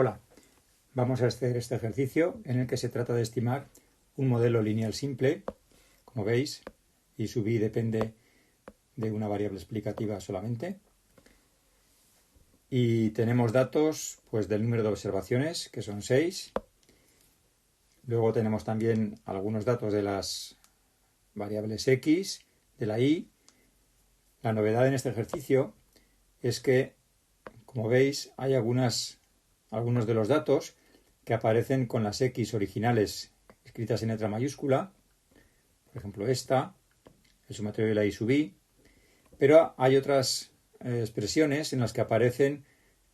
Hola, vamos a hacer este ejercicio en el que se trata de estimar un modelo lineal simple. Como veis, I sub i depende de una variable explicativa solamente. Y tenemos datos pues, del número de observaciones, que son 6. Luego tenemos también algunos datos de las variables x, de la y. La novedad en este ejercicio es que, como veis, hay algunos de los datos que aparecen con las x originales escritas en letra mayúscula, por ejemplo esta, el sumatorio de la i sub i, pero hay otras expresiones en las que aparecen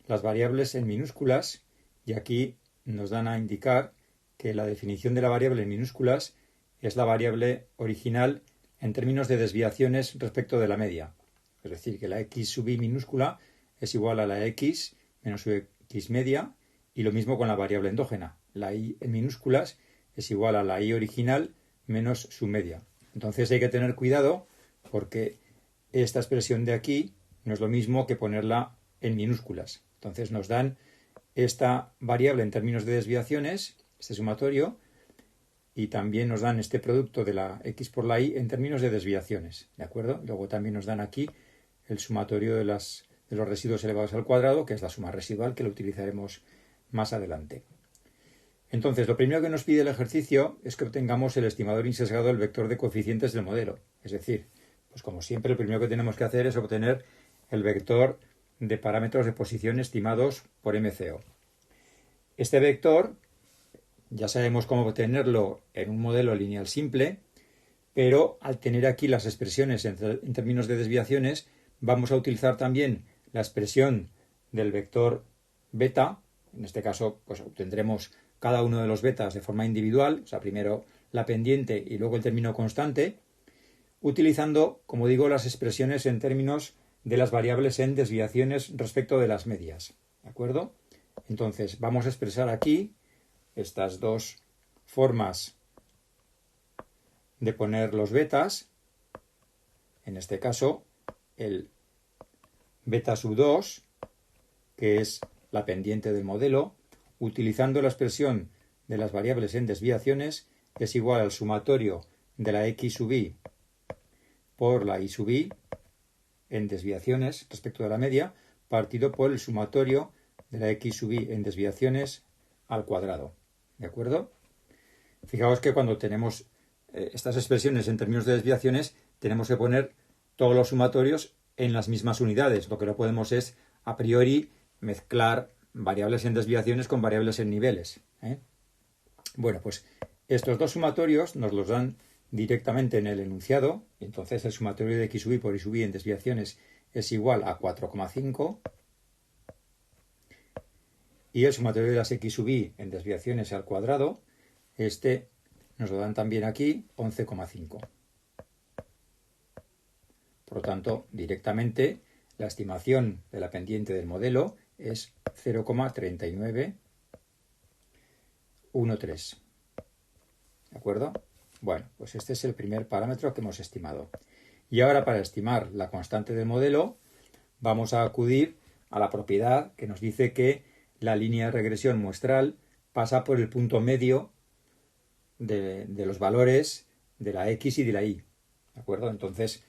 las variables en minúsculas, y aquí nos dan a indicar que la definición de la variable en minúsculas es la variable original en términos de desviaciones respecto de la media. Es decir, que la x sub i minúscula es igual a la x menos su x media, y lo mismo con la variable endógena. La i en minúsculas es igual a la i original menos su media. Entonces hay que tener cuidado porque esta expresión de aquí no es lo mismo que ponerla en minúsculas. Entonces nos dan esta variable en términos de desviaciones, este sumatorio, y también nos dan este producto de la x por la y en términos de desviaciones, ¿de acuerdo? Luego también nos dan aquí el sumatorio de los residuos elevados al cuadrado, que es la suma residual, que lo utilizaremos más adelante. Entonces, lo primero que nos pide el ejercicio es que obtengamos el estimador insesgado del vector de coeficientes del modelo. Es decir, pues como siempre, lo primero que tenemos que hacer es obtener el vector de parámetros de posición estimados por MCO. Este vector ya sabemos cómo obtenerlo en un modelo lineal simple, pero al tener aquí las expresiones en términos de desviaciones, vamos a utilizar también la expresión del vector beta. En este caso, pues obtendremos cada uno de los betas de forma individual, o sea, primero la pendiente y luego el término constante, utilizando, como digo, las expresiones en términos de las variables en desviaciones respecto de las medias. ¿De acuerdo? Entonces, vamos a expresar aquí estas dos formas de poner los betas. En este caso, el beta sub 2, que es la pendiente del modelo, utilizando la expresión de las variables en desviaciones, es igual al sumatorio de la x sub i por la i sub i en desviaciones respecto de la media, partido por el sumatorio de la x sub i en desviaciones al cuadrado. ¿De acuerdo? Fijaos que cuando tenemos estas expresiones en términos de desviaciones, tenemos que poner todos los sumatorios en las mismas unidades. Lo que no podemos es, a priori, mezclar variables en desviaciones con variables en niveles. Bueno, pues estos dos sumatorios nos los dan directamente en el enunciado, y entonces el sumatorio de x sub i por y sub i en desviaciones es igual a 4,5, y el sumatorio de las x sub i en desviaciones al cuadrado, este nos lo dan también aquí, 11,5. Por lo tanto, directamente la estimación de la pendiente del modelo es 0,3913. ¿De acuerdo? Bueno, pues este es el primer parámetro que hemos estimado. Y ahora, para estimar la constante del modelo, vamos a acudir a la propiedad que nos dice que la línea de regresión muestral pasa por el punto medio de los valores de la x y de la y. ¿De acuerdo? Entonces,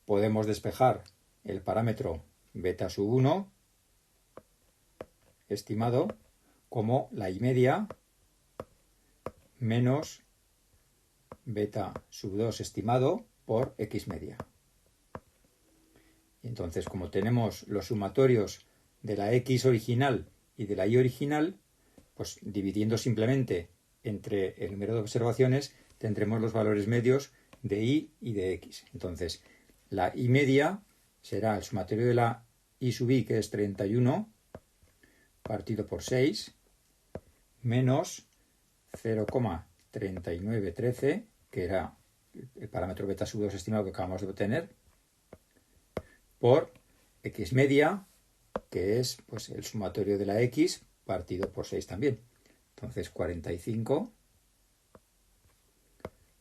podemos despejar el parámetro beta sub 1 estimado como la y media menos beta sub 2 estimado por x media. Y entonces, como tenemos los sumatorios de la x original y de la y original, pues dividiendo simplemente entre el número de observaciones, tendremos los valores medios de y de x. Entonces, la y media será el sumatorio de la i sub i, que es 31, partido por 6, menos 0,3913, que era el parámetro beta sub 2 estimado que acabamos de obtener, por x media, que es pues, el sumatorio de la x partido por 6 también. Entonces 45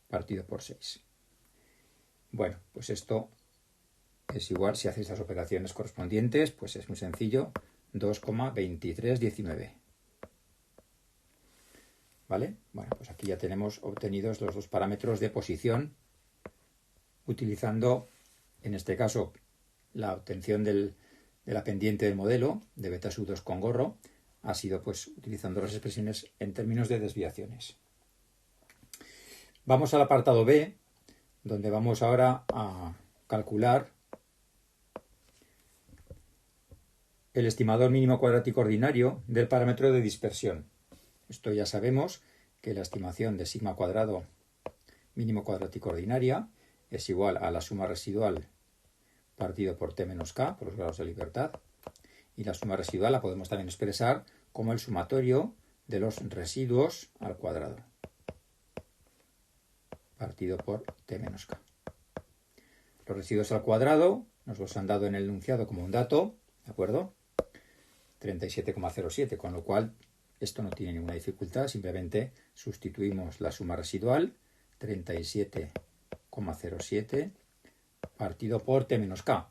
partido por 6. Bueno, pues esto es igual, si hacéis las operaciones correspondientes, pues es muy sencillo, 2,2319. ¿vale? Bueno, pues aquí ya tenemos obtenidos los dos parámetros de posición utilizando, en este caso, la obtención de la pendiente del modelo de beta sub 2 con gorro ha sido pues utilizando las expresiones en términos de desviaciones. Vamos al apartado B, donde vamos ahora a calcular el estimador mínimo cuadrático ordinario del parámetro de dispersión. Esto ya sabemos que la estimación de sigma cuadrado mínimo cuadrático ordinaria es igual a la suma residual partido por t menos k, por los grados de libertad, y la suma residual la podemos también expresar como el sumatorio de los residuos al cuadrado, partido por t menos k. Los residuos al cuadrado nos los han dado en el enunciado como un dato, ¿de acuerdo? 37,07, con lo cual esto no tiene ninguna dificultad, simplemente sustituimos la suma residual, 37,07, partido por t menos k.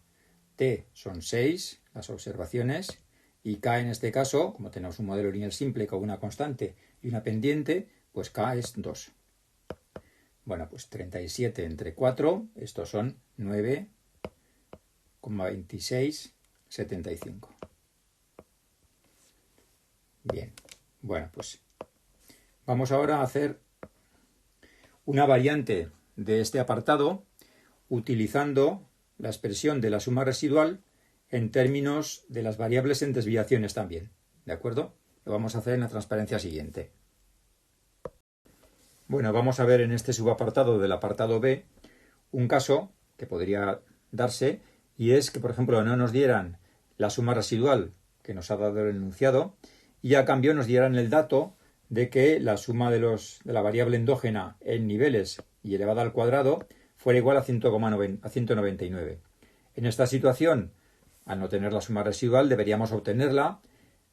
T son 6, las observaciones, y k en este caso, como tenemos un modelo lineal simple con una constante y una pendiente, pues k es 2. Bueno, pues 37 entre 4, estos son 9,2675. Bien, bueno, pues vamos ahora a hacer una variante de este apartado utilizando la expresión de la suma residual en términos de las variables en desviaciones también, ¿de acuerdo? Lo vamos a hacer en la transparencia siguiente. Bueno, vamos a ver en este subapartado del apartado B un caso que podría darse, y es que, por ejemplo, no nos dieran la suma residual que nos ha dado el enunciado y a cambio nos dieran el dato de que la suma de la variable endógena en niveles y elevada al cuadrado fuera igual a 199. En esta situación, al no tener la suma residual, deberíamos obtenerla,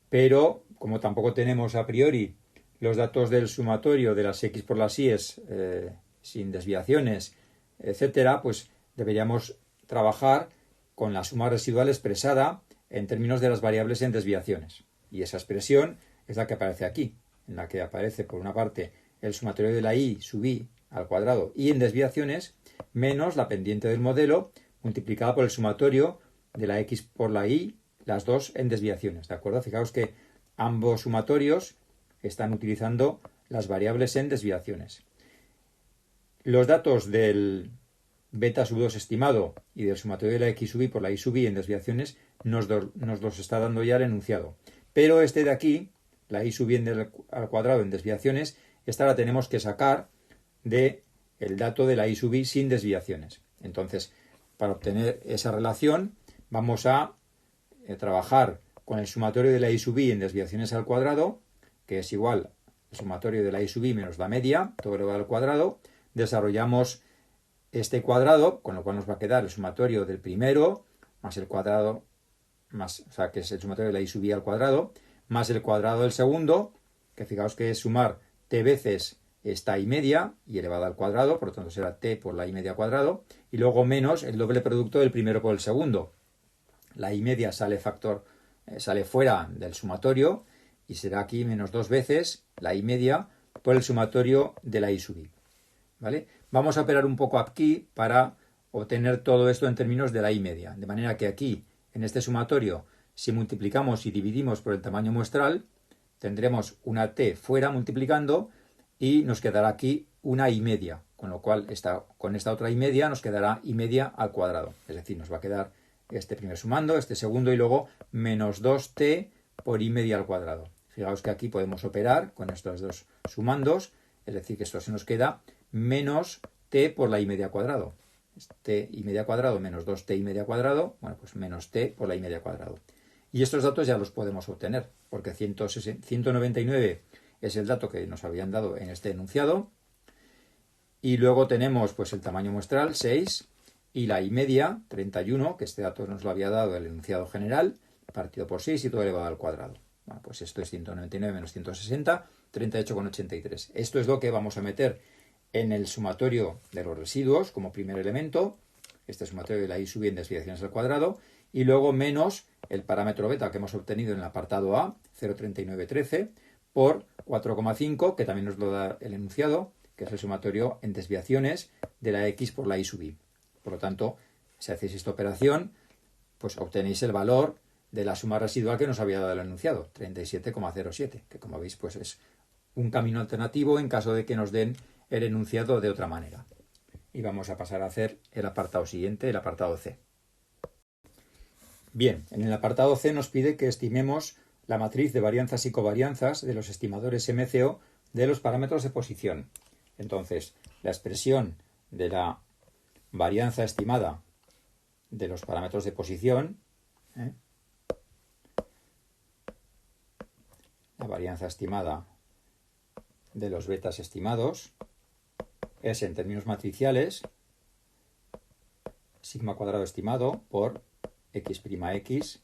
pero como tampoco tenemos a priori los datos del sumatorio de las x por las y's sin desviaciones, etcétera, pues deberíamos trabajar con la suma residual expresada en términos de las variables en desviaciones. Y esa expresión es la que aparece aquí, en la que aparece por una parte el sumatorio de la y sub i al cuadrado y en desviaciones menos la pendiente del modelo multiplicada por el sumatorio de la x por la y, las dos en desviaciones, ¿de acuerdo? Fijaos que ambos sumatorios están utilizando las variables en desviaciones. Los datos del beta sub 2 estimado y del sumatorio de la x sub i por la y sub i en desviaciones nos los está dando ya el enunciado. Pero este de aquí, la y sub i al cuadrado en desviaciones, esta la tenemos que sacar de el dato de la y sub i sin desviaciones. Entonces, para obtener esa relación, vamos a trabajar con el sumatorio de la y sub i en desviaciones al cuadrado, que es igual al sumatorio de la y sub i menos la media, todo elevado al cuadrado. Desarrollamos este cuadrado, con lo cual nos va a quedar el sumatorio del primero, más el cuadrado, que es el sumatorio de la y sub i al cuadrado, más el cuadrado del segundo, que fijaos que es sumar t veces esta y media, y elevada al cuadrado, por lo tanto será t por la y media cuadrado, y luego menos el doble producto del primero por el segundo. La y media sale fuera del sumatorio, y será aquí menos 2 veces la y media por el sumatorio de la y sub i. ¿Vale? Vamos a operar un poco aquí para obtener todo esto en términos de la y media. De manera que aquí, en este sumatorio, si multiplicamos y dividimos por el tamaño muestral, tendremos una t fuera multiplicando y nos quedará aquí una y media. Con lo cual, con esta otra y media nos quedará y media al cuadrado. Es decir, nos va a quedar este primer sumando, este segundo y luego menos 2t por y media al cuadrado. Fijaos que aquí podemos operar con estos dos sumandos, es decir, que esto se nos queda menos t por la y media cuadrado. T y media cuadrado menos 2t y media cuadrado, bueno, pues menos t por la y media cuadrado. Y estos datos ya los podemos obtener, porque 199 es el dato que nos habían dado en este enunciado. Y luego tenemos pues el tamaño muestral, 6, y la y media, 31, que este dato nos lo había dado el enunciado general, partido por 6 y todo elevado al cuadrado. Bueno, pues esto es 199 menos 160, 38,83. Esto es lo que vamos a meter en el sumatorio de los residuos como primer elemento, este sumatorio de la y sub i en desviaciones al cuadrado, y luego menos el parámetro beta que hemos obtenido en el apartado A, 0,3913, por 4,5, que también nos lo da el enunciado, que es el sumatorio en desviaciones de la x por la y sub i. Por lo tanto, si hacéis esta operación, pues obtenéis el valor de la suma residual que nos había dado el enunciado, 37,07, que como veis pues es un camino alternativo en caso de que nos den el enunciado de otra manera. Y vamos a pasar a hacer el apartado siguiente, el apartado C. Bien, en el apartado C nos pide que estimemos la matriz de varianzas y covarianzas de los estimadores MCO de los parámetros de posición. Entonces, la expresión de la varianza estimada de los parámetros de posición, la varianza estimada de los betas estimados, es en términos matriciales sigma cuadrado estimado por x'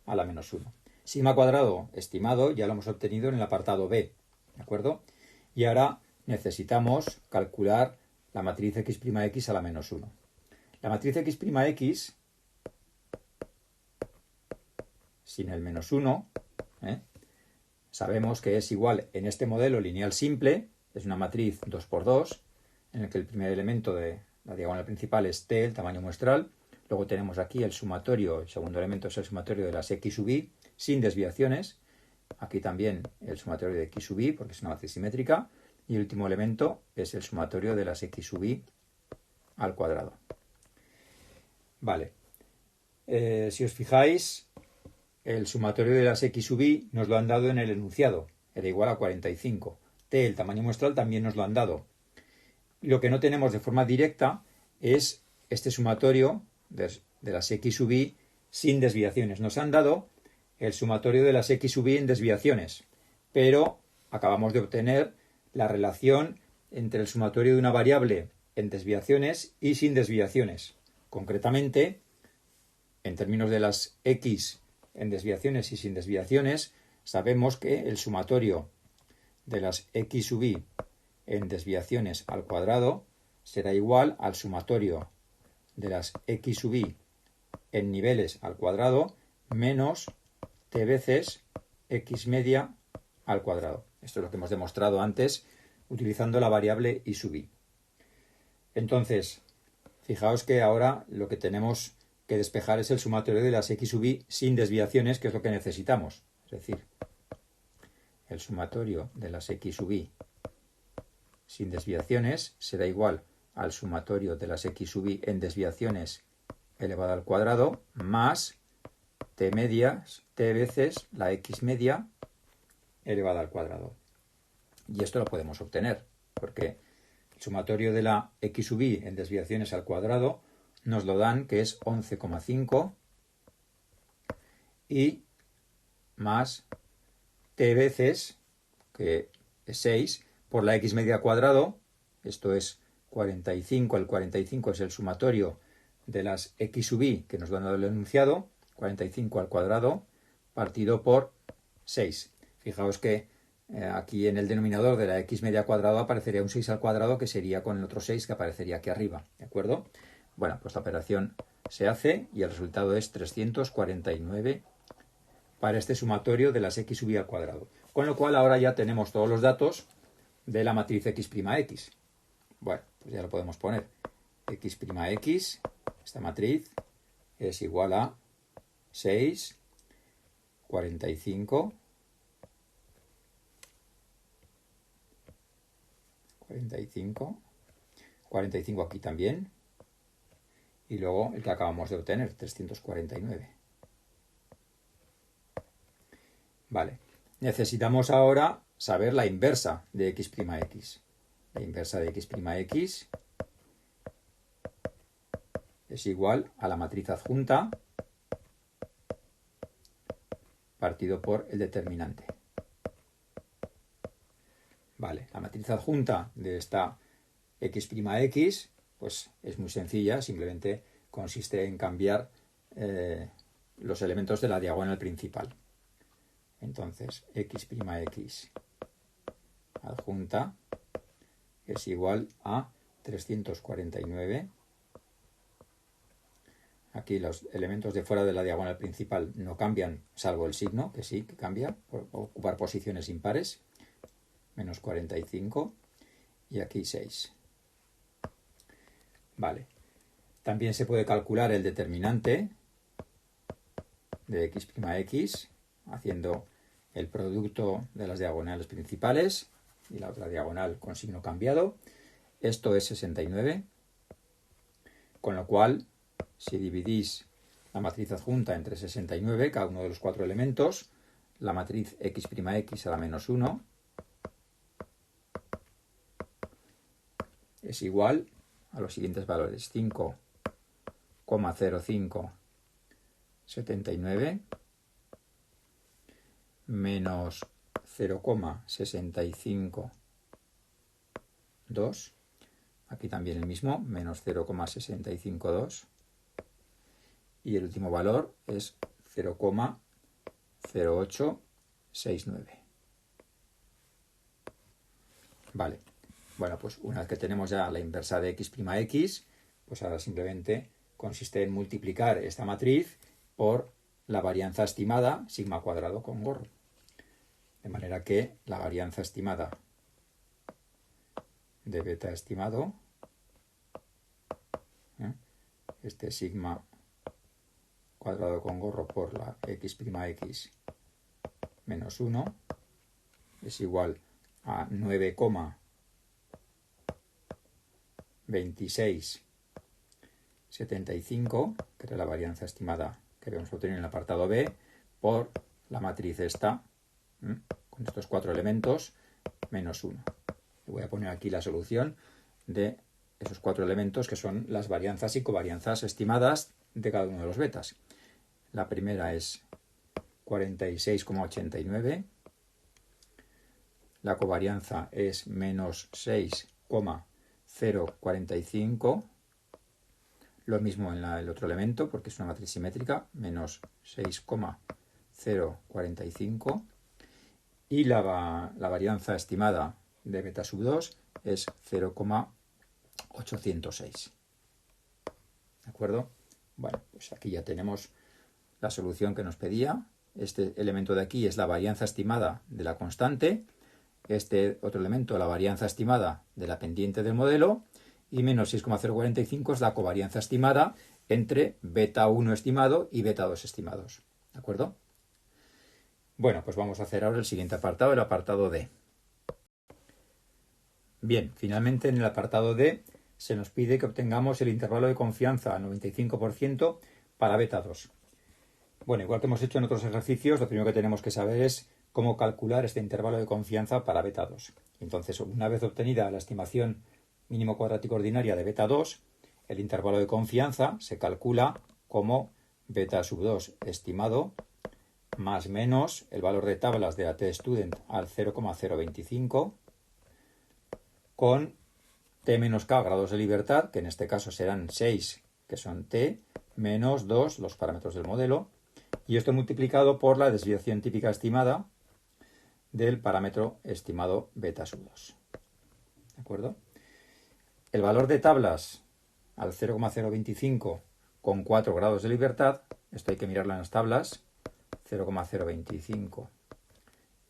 a la menos 1. Sigma cuadrado estimado ya lo hemos obtenido en el apartado B, ¿de acuerdo? Y ahora necesitamos calcular la matriz x' a la menos 1. La matriz x', sin el menos 1, sabemos que es igual en este modelo lineal simple, es una matriz 2×2, en el que el primer elemento de la diagonal principal es t, el tamaño muestral. Luego tenemos aquí el sumatorio, el segundo elemento es el sumatorio de las x sub i, sin desviaciones. Aquí también el sumatorio de x sub i, porque es una matriz simétrica. Y el último elemento es el sumatorio de las x sub i al cuadrado. Vale. Si os fijáis, el sumatorio de las x sub i nos lo han dado en el enunciado. Era igual a 45. T, el tamaño muestral, también nos lo han dado. Lo que no tenemos de forma directa es este sumatorio de las x sub i sin desviaciones. Nos han dado el sumatorio de las x sub i en desviaciones, pero acabamos de obtener la relación entre el sumatorio de una variable en desviaciones y sin desviaciones. Concretamente, en términos de las x en desviaciones y sin desviaciones, sabemos que el sumatorio de las x sub i en desviaciones al cuadrado será igual al sumatorio de las x sub i en niveles al cuadrado menos t veces x media al cuadrado. Esto es lo que hemos demostrado antes utilizando la variable y sub i. Entonces, fijaos que ahora lo que tenemos que despejar es el sumatorio de las x sub i sin desviaciones, que es lo que necesitamos. Es decir, el sumatorio de las x sub i sin desviaciones será igual al sumatorio de las x sub i en desviaciones elevado al cuadrado más t medias, t veces la x media elevada al cuadrado. Y esto lo podemos obtener, porque el sumatorio de la x sub i en desviaciones al cuadrado nos lo dan, que es 11,5 y más t veces, que es 6, por la x media al cuadrado, esto es 45, el 45 es el sumatorio de las x sub i que nos lo han dado el enunciado, 45 al cuadrado, partido por 6. Fijaos que aquí en el denominador de la x media al cuadrado aparecería un 6 al cuadrado, que sería con el otro 6 que aparecería aquí arriba, ¿de acuerdo? Bueno, pues la operación se hace y el resultado es 349 para este sumatorio de las x sub i al cuadrado. Con lo cual ahora ya tenemos todos los datos de la matriz x'. Bueno, pues ya lo podemos poner. X', esta matriz, es igual a 6, 45, 45 aquí también, y luego el que acabamos de obtener, 349. Vale, necesitamos ahora saber la inversa de x'. La inversa de x' es igual a la matriz adjunta partido por el determinante. Vale, la matriz adjunta de esta x', pues es muy sencilla, simplemente consiste en cambiar los elementos de la diagonal principal. Entonces, x' adjunta es igual a 349 Aquí los elementos de fuera de la diagonal principal no cambian, salvo el signo, que sí, que cambia, por ocupar posiciones impares. Menos 45 y aquí 6. Vale. También se puede calcular el determinante de x', haciendo el producto de las diagonales principales y la otra diagonal con signo cambiado. Esto es 69, con lo cual, si dividís la matriz adjunta entre 69, cada uno de los 4 elementos, la matriz x' a la menos 1 es igual a los siguientes valores: 5,0579 menos 0,652, aquí también el mismo, menos 0,652, y el último valor es 0,0869. Vale. Bueno, pues una vez que tenemos ya la inversa de x', pues ahora simplemente consiste en multiplicar esta matriz por la varianza estimada sigma cuadrado con gorro. De manera que la varianza estimada de beta estimado, este sigma cuadrado con gorro por la x' menos 1, es igual a 9,2675, que era la varianza estimada que habíamos obtenido en el apartado B, por la matriz esta, con estos 4 elementos, menos 1. Voy a poner aquí la solución de esos 4 elementos, que son las varianzas y covarianzas estimadas de cada uno de los betas. La primera es 46,89. La covarianza es menos 6,045. Lo mismo en el otro elemento, porque es una matriz simétrica, menos 6,045. Y la varianza estimada de beta sub 2 es 0,806. ¿De acuerdo? Bueno, pues aquí ya tenemos la solución que nos pedía. Este elemento de aquí es la varianza estimada de la constante. Este otro elemento, la varianza estimada de la pendiente del modelo. Y menos 6,045 es la covarianza estimada entre beta 1 estimado y beta 2 estimados. ¿De acuerdo? Bueno, pues vamos a hacer ahora el siguiente apartado, el apartado D. Bien, finalmente en el apartado D se nos pide que obtengamos el intervalo de confianza al 95% para beta 2. Bueno, igual que hemos hecho en otros ejercicios, lo primero que tenemos que saber es cómo calcular este intervalo de confianza para beta 2. Entonces, una vez obtenida la estimación mínimo cuadrático ordinaria de beta 2, el intervalo de confianza se calcula como beta sub 2 estimado más menos el valor de tablas de la t-student al 0,025 con t menos k grados de libertad, que en este caso serán 6, que son t, menos 2, los parámetros del modelo, y esto multiplicado por la desviación típica estimada del parámetro estimado beta sub 2. ¿De acuerdo? El valor de tablas al 0,025 con 4 grados de libertad, esto hay que mirarlo en las tablas, 0,025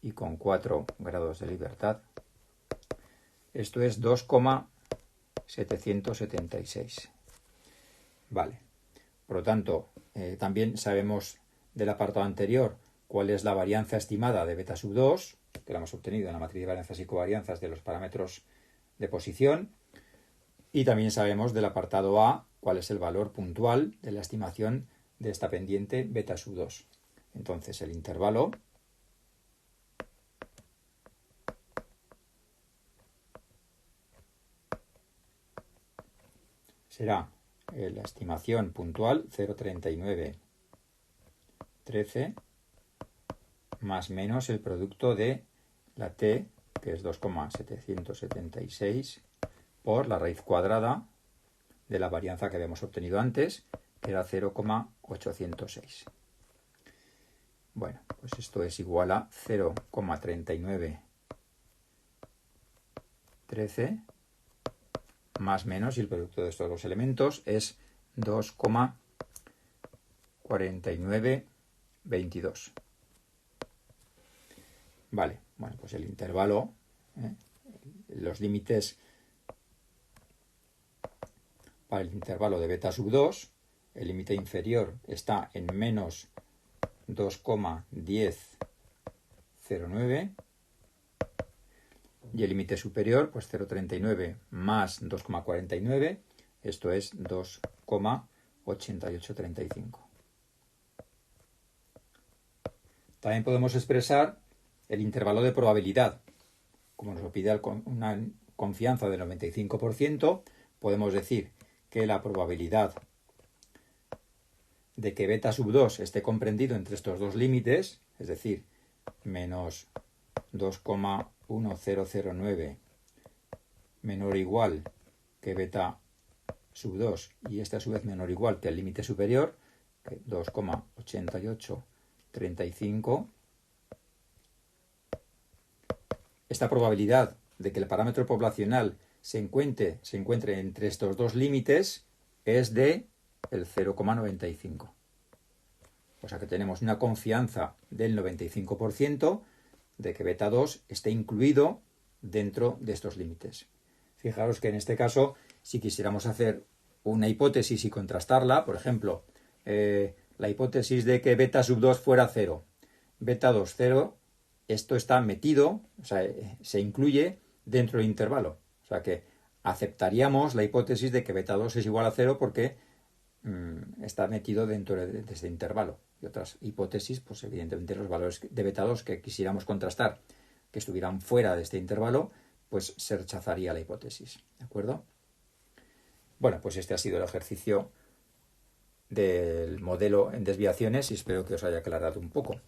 y con 4 grados de libertad, esto es 2,776. Vale. Por lo tanto, también sabemos del apartado anterior cuál es la varianza estimada de beta sub 2, que la hemos obtenido en la matriz de varianzas y covarianzas de los parámetros de posición. Y también sabemos del apartado A cuál es el valor puntual de la estimación de esta pendiente beta sub 2. Entonces el intervalo será la estimación puntual 0,3913 más menos el producto de la t, que es 2,776, por la raíz cuadrada de la varianza que habíamos obtenido antes, que era 0,806. Bueno, pues esto es igual a 0,3913 más menos, y el producto de estos dos elementos es 2,776. 49, 22. Vale, bueno, pues el intervalo, los límites para el intervalo de beta sub 2, el límite inferior está en menos 2,1009 y el límite superior, pues 0,39 más 2,49, esto es 2,8835. También podemos expresar el intervalo de probabilidad. Como nos lo pide una confianza del 95%, podemos decir que la probabilidad de que beta sub 2 esté comprendido entre estos dos límites, es decir, menos 2,1009 menor o igual que beta sub 2 y este a su vez menor o igual que el límite superior, 2,8835. Esta probabilidad de que el parámetro poblacional se encuentre entre estos dos límites es de el 0,95. O sea que tenemos una confianza del 95% de que beta 2 esté incluido dentro de estos límites. Fijaros que en este caso, si quisiéramos hacer una hipótesis y contrastarla, por ejemplo, la hipótesis de que beta sub 2 fuera 0, beta 2 0, esto está metido, o sea, se incluye dentro del intervalo. O sea que aceptaríamos la hipótesis de que beta 2 es igual a 0 porque está metido dentro de este intervalo. Y otras hipótesis, pues evidentemente los valores de beta 2 que quisiéramos contrastar, que estuvieran fuera de este intervalo, pues se rechazaría la hipótesis. ¿De acuerdo? Bueno, pues este ha sido el ejercicio del modelo en desviaciones y espero que os haya aclarado un poco.